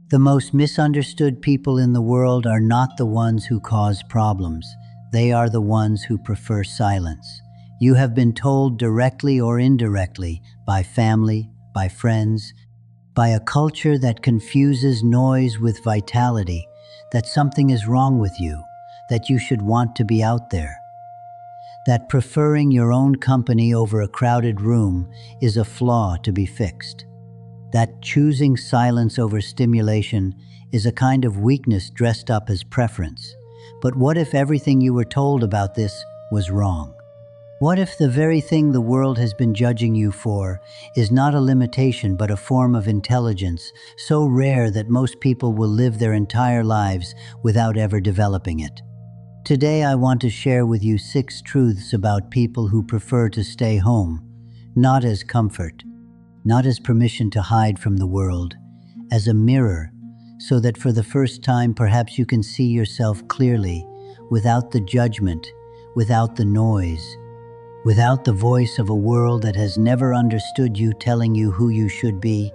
The most misunderstood people in the world are not the ones who cause problems. They are the ones who prefer silence. You have been told directly or indirectly, by family, by friends, by a culture that confuses noise with vitality, that something is wrong with you, that you should want to be out there, that preferring your own company over a crowded room is a flaw to be fixed, that choosing silence over stimulation is a kind of weakness dressed up as preference. But what if everything you were told about this was wrong? What if the very thing the world has been judging you for is not a limitation but a form of intelligence so rare that most people will live their entire lives without ever developing it? Today I want to share with you 6 truths about people who prefer to stay home, not as comfort, not as permission to hide from the world, as a mirror, so that for the first time perhaps you can see yourself clearly, without the judgment, without the noise, without the voice of a world that has never understood you telling you who you should be.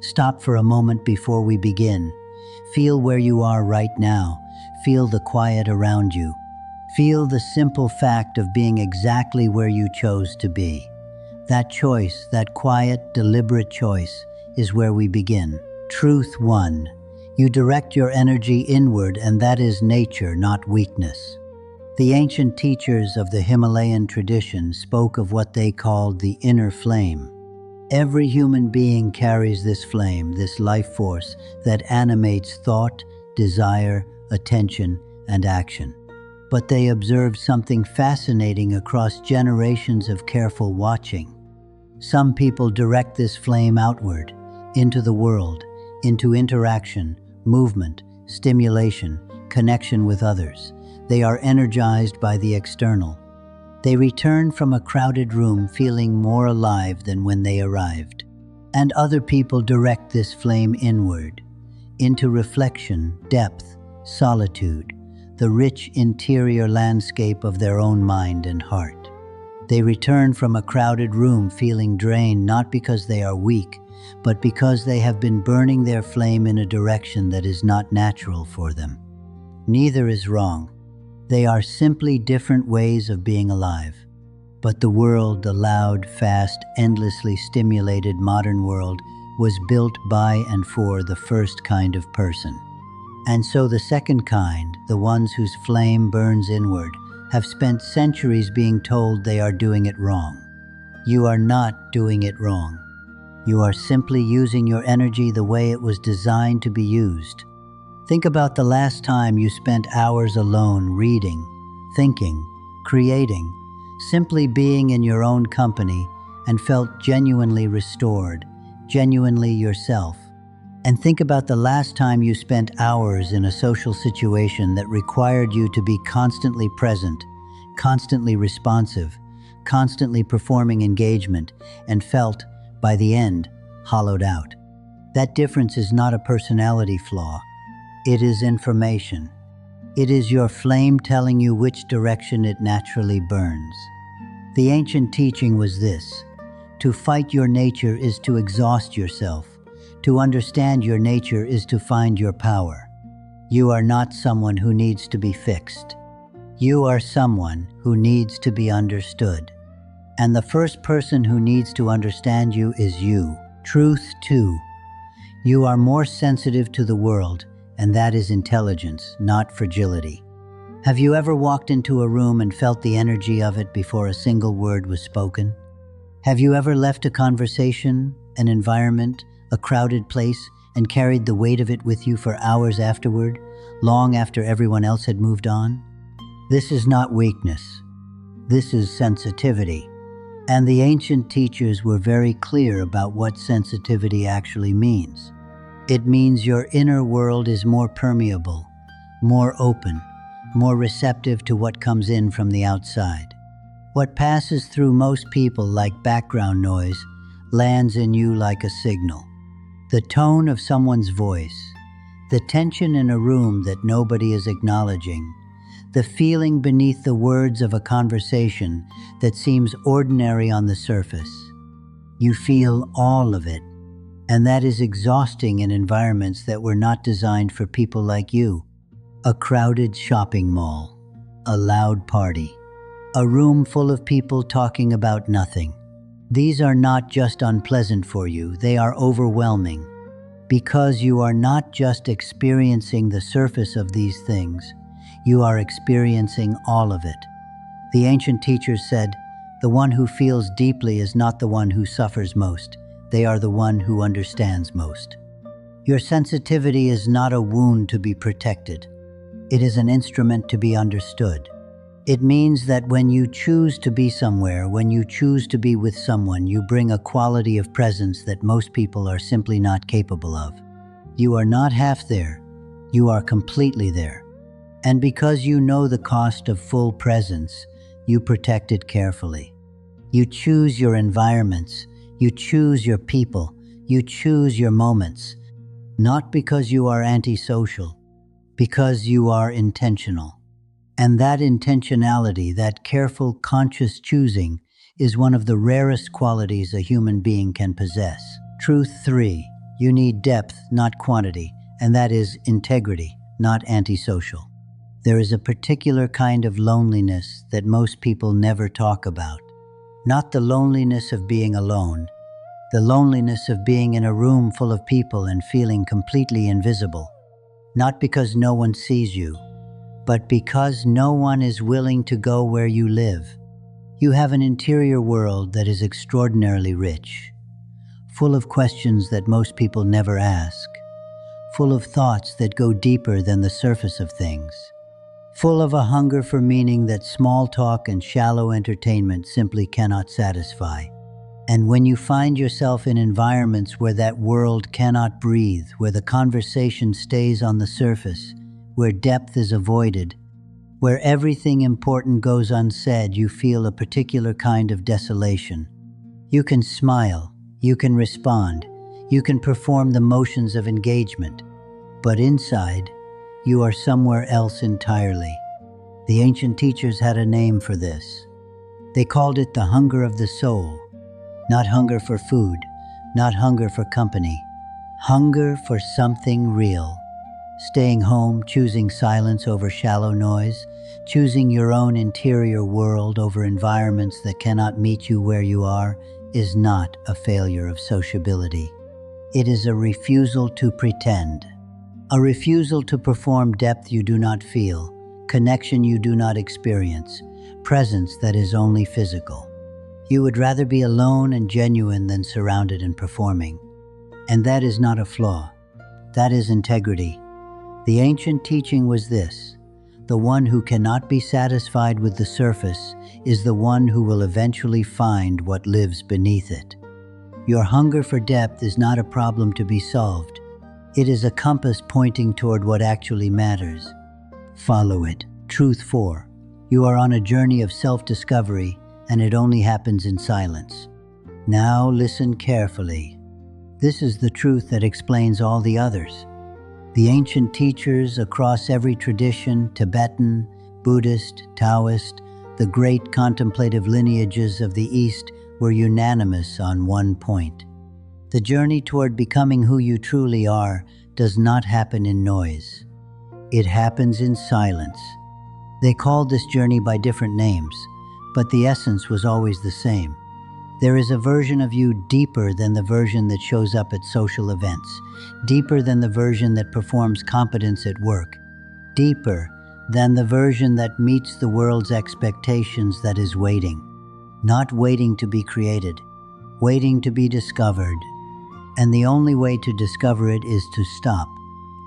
Stop for a moment before we begin. Feel where you are right now. Feel the quiet around you. Feel the simple fact of being exactly where you chose to be. That choice, that quiet, deliberate choice, is where we begin. Truth 1. You direct your energy inward, and that is nature, not weakness. The ancient teachers of the Himalayan tradition spoke of what they called the inner flame. Every human being carries this flame, this life force that animates thought, desire, attention, and action. But they observed something fascinating across generations of careful watching. Some people direct this flame outward, into the world, into interaction, movement, stimulation, connection with others. They are energized by the external. They return from a crowded room feeling more alive than when they arrived. And other people direct this flame inward, into reflection, depth, solitude, the rich interior landscape of their own mind and heart. They return from a crowded room feeling drained, not because they are weak, but because they have been burning their flame in a direction that is not natural for them. Neither is wrong. They are simply different ways of being alive. But the world, the loud, fast, endlessly stimulated modern world, was built by and for the first kind of person. And so the second kind, the ones whose flame burns inward, have spent centuries being told they are doing it wrong. You are not doing it wrong. You are simply using your energy the way it was designed to be used. Think about the last time you spent hours alone reading, thinking, creating, simply being in your own company and felt genuinely restored, genuinely yourself. And think about the last time you spent hours in a social situation that required you to be constantly present, constantly responsive, constantly performing engagement, and felt, by the end, hollowed out. That difference is not a personality flaw. It is information. It is your flame telling you which direction it naturally burns. The ancient teaching was this: to fight your nature is to exhaust yourself. To understand your nature is to find your power. You are not someone who needs to be fixed. You are someone who needs to be understood. And the first person who needs to understand you is you. Truth 2. You are more sensitive to the world, and that is intelligence, not fragility. Have you ever walked into a room and felt the energy of it before a single word was spoken? Have you ever left a conversation, an environment, a crowded place, and carried the weight of it with you for hours afterward, long after everyone else had moved on? This is not weakness. This is sensitivity. And the ancient teachers were very clear about what sensitivity actually means. It means your inner world is more permeable, more open, more receptive to what comes in from the outside. What passes through most people like background noise lands in you like a signal. The tone of someone's voice, the tension in a room that nobody is acknowledging, the feeling beneath the words of a conversation that seems ordinary on the surface. You feel all of it. And that is exhausting in environments that were not designed for people like you. A crowded shopping mall, a loud party, a room full of people talking about nothing. These are not just unpleasant for you, they are overwhelming. Because you are not just experiencing the surface of these things, you are experiencing all of it. The ancient teachers said, "The one who feels deeply is not the one who suffers most. They are the one who understands most." Your sensitivity is not a wound to be protected. It is an instrument to be understood. It means that when you choose to be somewhere, when you choose to be with someone, you bring a quality of presence that most people are simply not capable of. You are not half there, you are completely there. And because you know the cost of full presence, you protect it carefully. You choose your environments, you choose your people, you choose your moments, not because you are antisocial, because you are intentional. And that intentionality, that careful, conscious choosing, is one of the rarest qualities a human being can possess. Truth 3, you need depth, not quantity, and that is integrity, not antisocial. There is a particular kind of loneliness that most people never talk about. Not the loneliness of being alone, the loneliness of being in a room full of people and feeling completely invisible. Not because no one sees you, but because no one is willing to go where you live. You have an interior world that is extraordinarily rich, full of questions that most people never ask, full of thoughts that go deeper than the surface of things, full of a hunger for meaning that small talk and shallow entertainment simply cannot satisfy. And when you find yourself in environments where that world cannot breathe, where the conversation stays on the surface, where depth is avoided, where everything important goes unsaid, you feel a particular kind of desolation. You can smile, you can respond, you can perform the motions of engagement, but inside, you are somewhere else entirely. The ancient teachers had a name for this. They called it the hunger of the soul. Not hunger for food, not hunger for company, hunger for something real. Staying home, choosing silence over shallow noise, choosing your own interior world over environments that cannot meet you where you are, is not a failure of sociability. It is a refusal to pretend. A refusal to perform depth you do not feel, connection you do not experience, presence that is only physical. You would rather be alone and genuine than surrounded and performing. And that is not a flaw. That is integrity. The ancient teaching was this: the one who cannot be satisfied with the surface is the one who will eventually find what lives beneath it. Your hunger for depth is not a problem to be solved. It is a compass pointing toward what actually matters. Follow it. Truth 4. You are on a journey of self-discovery, and it only happens in silence. Now listen carefully. This is the truth that explains all the others. The ancient teachers across every tradition, Tibetan, Buddhist, Taoist, the great contemplative lineages of the East, were unanimous on one point. The journey toward becoming who you truly are does not happen in noise. It happens in silence. They called this journey by different names, but the essence was always the same. There is a version of you deeper than the version that shows up at social events, deeper than the version that performs competence at work, deeper than the version that meets the world's expectations, that is waiting. Not waiting to be created, waiting to be discovered. And the only way to discover it is to stop,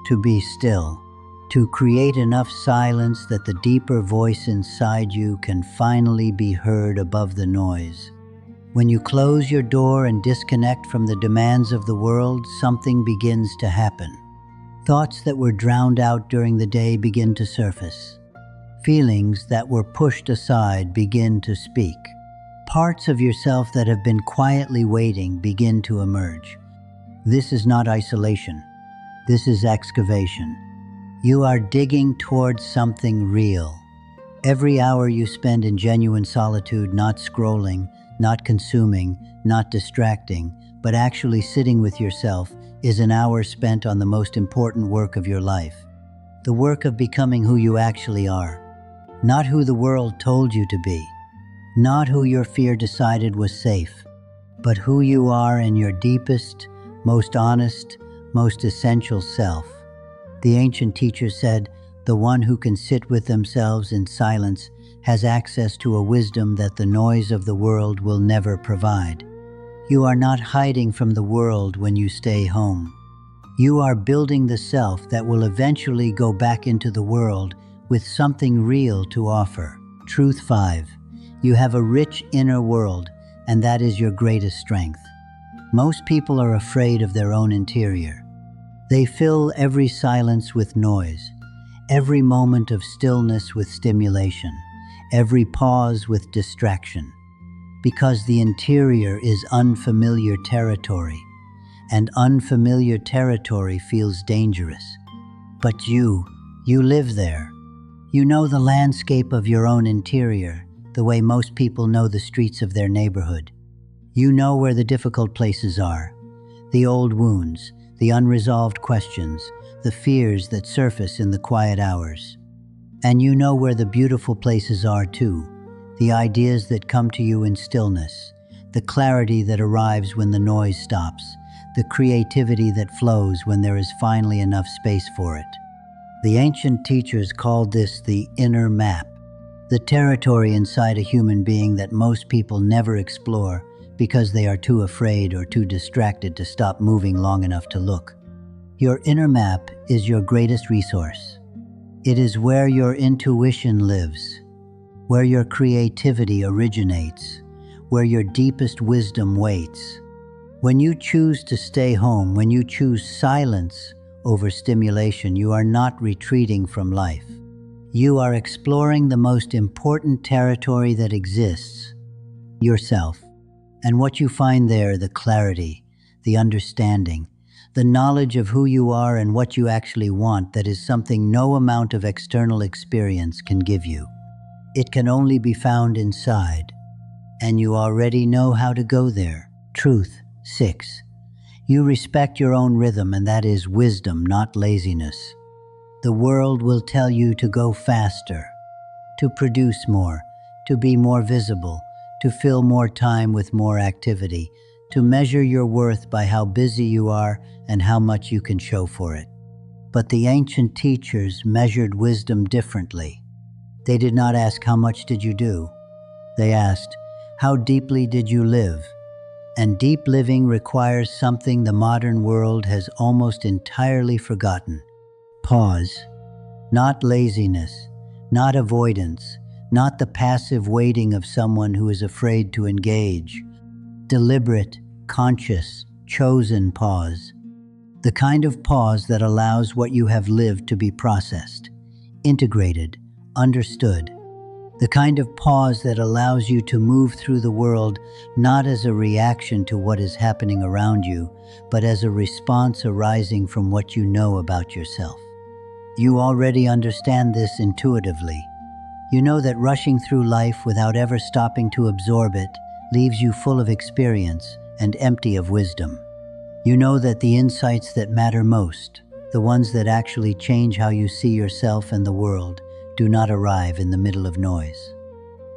to be still, to create enough silence that the deeper voice inside you can finally be heard above the noise. When you close your door and disconnect from the demands of the world, something begins to happen. Thoughts that were drowned out during the day begin to surface. Feelings that were pushed aside begin to speak. Parts of yourself that have been quietly waiting begin to emerge. This is not isolation. This is excavation. You are digging towards something real. Every hour you spend in genuine solitude, not scrolling, not consuming, not distracting, but actually sitting with yourself is an hour spent on the most important work of your life. The work of becoming who you actually are. Not who the world told you to be. Not who your fear decided was safe, but who you are in your deepest, most honest, most essential self. The ancient teacher said, "The one who can sit with themselves in silence has access to a wisdom that the noise of the world will never provide." You are not hiding from the world when you stay home. You are building the self that will eventually go back into the world with something real to offer. Truth 5. You have a rich inner world, and that is your greatest strength. Most people are afraid of their own interior. They fill every silence with noise, every moment of stillness with stimulation, every pause with distraction, because the interior is unfamiliar territory, and unfamiliar territory feels dangerous. But you live there. You know the landscape of your own interior, the way most people know the streets of their neighborhood. You know where the difficult places are, the old wounds, the unresolved questions, the fears that surface in the quiet hours. And you know where the beautiful places are too, the ideas that come to you in stillness, the clarity that arrives when the noise stops, the creativity that flows when there is finally enough space for it. The ancient teachers called this the inner map, the territory inside a human being that most people never explore because they are too afraid or too distracted to stop moving long enough to look. Your inner map is your greatest resource. It is where your intuition lives, where your creativity originates, where your deepest wisdom waits. When you choose to stay home, when you choose silence over stimulation, you are not retreating from life. You are exploring the most important territory that exists, yourself. And what you find there, the clarity, the understanding, the knowledge of who you are and what you actually want, that is something no amount of external experience can give you. It can only be found inside, and you already know how to go there. Truth 6. You respect your own rhythm, and that is wisdom, not laziness. The world will tell you to go faster, to produce more, to be more visible, to fill more time with more activity, to measure your worth by how busy you are and how much you can show for it. But the ancient teachers measured wisdom differently. They did not ask, "How much did you do?" They asked, "How deeply did you live?" And deep living requires something the modern world has almost entirely forgotten. Pause. Not laziness, not avoidance, not the passive waiting of someone who is afraid to engage. Deliberate, conscious, chosen pause. The kind of pause that allows what you have lived to be processed, integrated, understood. The kind of pause that allows you to move through the world not as a reaction to what is happening around you, but as a response arising from what you know about yourself. You already understand this intuitively. You know that rushing through life without ever stopping to absorb it leaves you full of experience and empty of wisdom. You know that the insights that matter most, the ones that actually change how you see yourself and the world, do not arrive in the middle of noise.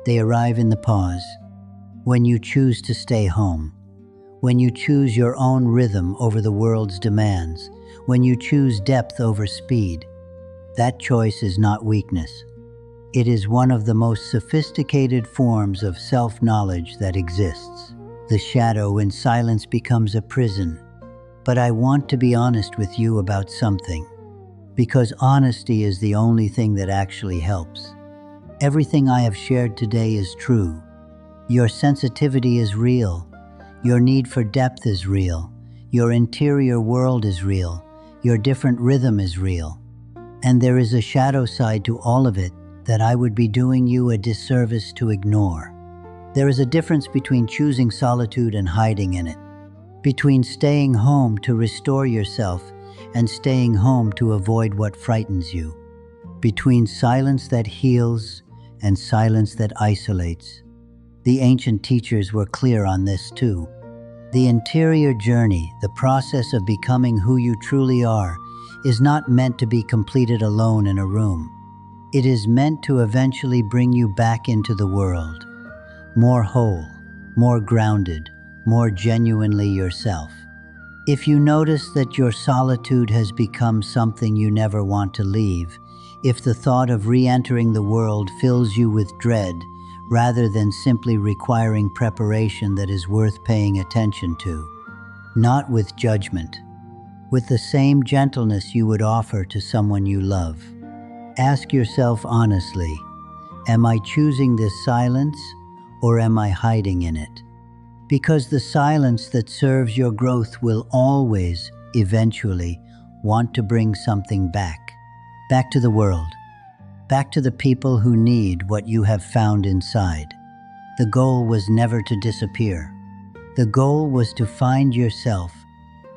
They arrive in the pause, when you choose to stay home, when you choose your own rhythm over the world's demands, when you choose depth over speed. That choice is not weakness. It is one of the most sophisticated forms of self-knowledge that exists. The shadow in silence becomes a prison. But I want to be honest with you about something, because honesty is the only thing that actually helps. Everything I have shared today is true. Your sensitivity is real. Your need for depth is real. Your interior world is real. Your different rhythm is real. And there is a shadow side to all of it that I would be doing you a disservice to ignore. There is a difference between choosing solitude and hiding in it, between staying home to restore yourself and staying home to avoid what frightens you, between silence that heals and silence that isolates. The ancient teachers were clear on this too. The interior journey, the process of becoming who you truly are, is not meant to be completed alone in a room. It is meant to eventually bring you back into the world, more whole, more grounded, more genuinely yourself. If you notice that your solitude has become something you never want to leave, if the thought of re-entering the world fills you with dread, rather than simply requiring preparation that is worth paying attention to, not with judgment, with the same gentleness you would offer to someone you love. Ask yourself honestly, am I choosing this silence or am I hiding in it? Because the silence that serves your growth will always, eventually, want to bring something back. Back to the world. Back to the people who need what you have found inside. The goal was never to disappear. The goal was to find yourself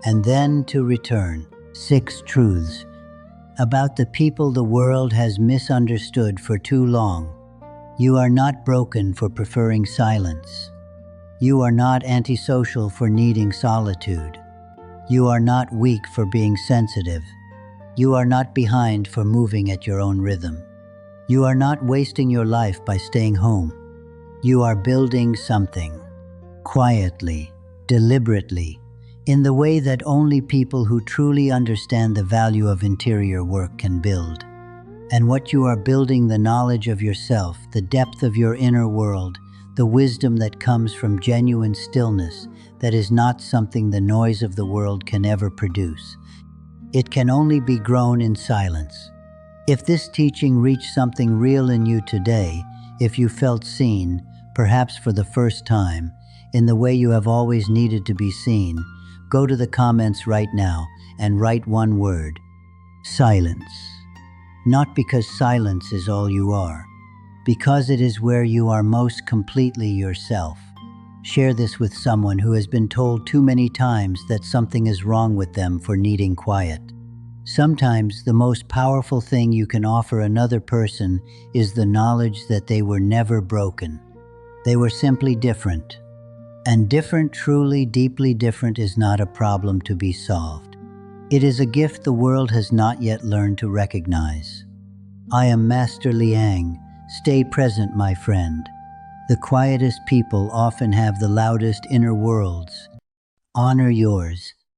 and then to return. 6 truths about the people the world has misunderstood for too long. You are not broken for preferring silence. You are not antisocial for needing solitude. You are not weak for being sensitive. You are not behind for moving at your own rhythm. You are not wasting your life by staying home. You are building something, quietly, deliberately, in the way that only people who truly understand the value of interior work can build. And what you are building, the knowledge of yourself, the depth of your inner world, the wisdom that comes from genuine stillness, that is not something the noise of the world can ever produce. It can only be grown in silence. If this teaching reached something real in you today, if you felt seen, perhaps for the first time, in the way you have always needed to be seen, go to the comments right now and write one word: silence. Not because silence is all you are, because it is where you are most completely yourself. Share this with someone who has been told too many times that something is wrong with them for needing quiet. Sometimes the most powerful thing you can offer another person is the knowledge that they were never broken. They were simply different. And different, truly, deeply different, is not a problem to be solved. It is a gift the world has not yet learned to recognize. I am Master Liang. Stay present, my friend. The quietest people often have the loudest inner worlds. Honor yours.